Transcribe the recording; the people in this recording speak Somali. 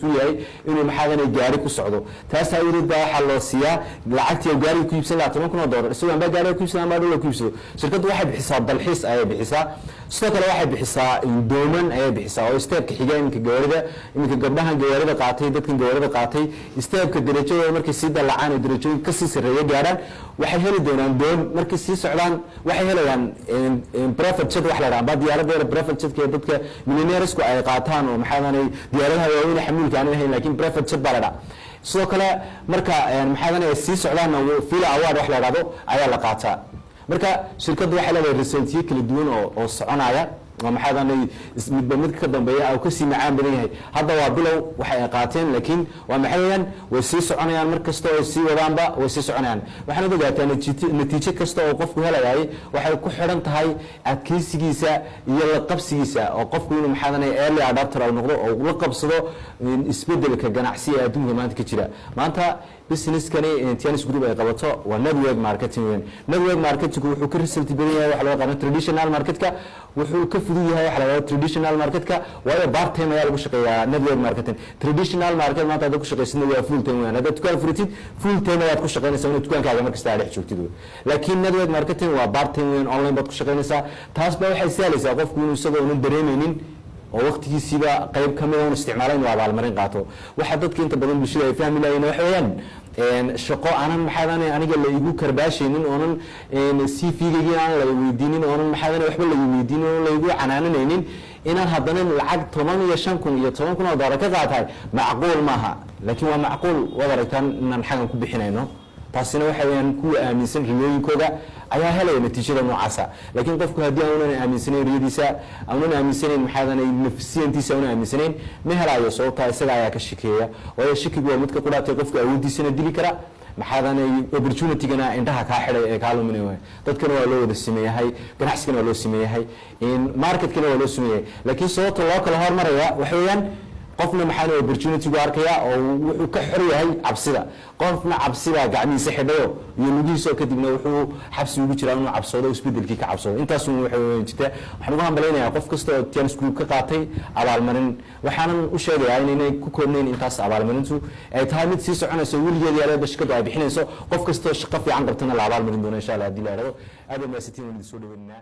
inuu maxaadan gaari ku socdo taas ayuu waxa loo siiyaa lacagtii gaari ku iibsan lahaa $10,000 isagoo baa gaari ku iibsan ama dhul ku iibsado shirkadu waxay bixisaa dalxiis ay bixisaa sidoo kale waxay bixisaa dooman ay bixisaa oo isteebka xigeenka gaarida iminka gabdhahan gaarida qaatay dadkan gaarida qaatay isteebka darajada markay si dalacaan darajooyin ka sii sareeya gaaraan waxay heli doonaan doon markay sii socdaan waxay helayaan private jet wax la raambaa diyaarada private jet ee dadka millionaires ku ay qaataan oo maxaadan diyaaradaha waaweyn لكن بريفت شد بالدا سو كلا مركا maxaadan sii socdaan fiila awaad wax la raado ayaa la qaataa marka shirkadu waxa leedahay resultiyo kala duwan oo soconaya maxaadan midba mid ka dambeeya oo ka sii macaan badan yahay hadda waa bilow waxay qaateen laakiin waa maxayaan way sii soconayaan markasta oo sii wadaanba way sii soconayaan waxaan ogaataa natiijo kasta oo qofku helaayay waxay ku xiran tahay adkeysigiisa iyo la qabsigiisa oo qofku inuu maxaadan early adapter uu noqdo oo la qabsado isbedelka ganacsiga adduunka maanta ka jira maanta business kani intianis group ay qabato waa network marketing network marketing wuxuu ka result badan yahay wax loo yaqaan traditional marketka wuxuu ka fudud yahay wax la yiraahdo traditional marketka waa part time ayaa lagu shaqeeyaa network marketing traditional market maanta dad ku shaqeysana waa full time weyn dad dukaan furitid full time ayaad ku shaqeynaysaa in dukaankaaga markasta dhex joogtid laakiin network marketing waa part time weyn online baad ku shaqeynaysaa taas baa waxay saalaysaa qofku inuu isagoo uu dareemaynin oo waqtigiisiba qayb kamid ah isticmaalaan waa abaalmarin qaato waxa dadka inta badan bulshada ay fahmi laayeen wax weeyaan shaqo aanan maxaadan aniga la igu karbaashaynin oonan CV-gayga aan la weydiinin oonan maxaadan waxba la weydiinin oo la igu canaananaynin inaan haddana lacag 15,000 iyo $10,000 ka qaatay macquul maaha laakiin waa macquul wadaraytan inaan xagan ku bixinayno taasina waxa weeyaan kuwa aaminsan riyooyinkooda ayaa helay natiijada noocaasa laakiin qofku hadii aanu aaminsaneyn riyadiisa aanu aaminsaneyn maxaadan nafsiyantiisa aanu aaminsaneyn ma helayo sababta isaga ayaa ka shaqeeya oo shakigu waa mid ka quraatay qofka awoodiisana dili kara maxaadan opportunity-gana indhaha ka xidhay ee ka luminayo dadkana waa loo wada sameeyahay ganacsigana waa loo sameeyahay in market-kana waa loo sameeyahay laakiin sababta loo kala hormaraya waxa weeyaan qofna maxaan opportunity gu arkaya oo wuxuu ka xor yahay cabsida qofna cabsida gacmiisa xidhayo iyo lugihiisa kadibna wuxuu xabsi ugu jiraa inuu cabsado isbedelkii ka cabsado intaas uu jirta waxaan ugu hambaleynayaa qof kasta oo tiyan isku ka qaatay abaalmarin waxaanan u sheegayaa inay ku koobnayn intaas abaalmarintu ay tahay mid sii soconayso weligeed yareeda shaqadu ay bixinayso qof kasta oo shaqo fiican qabtana la abaalmarin doono insha Allah hadii la yiraahdo aad ma sitiin soo dhaweynaa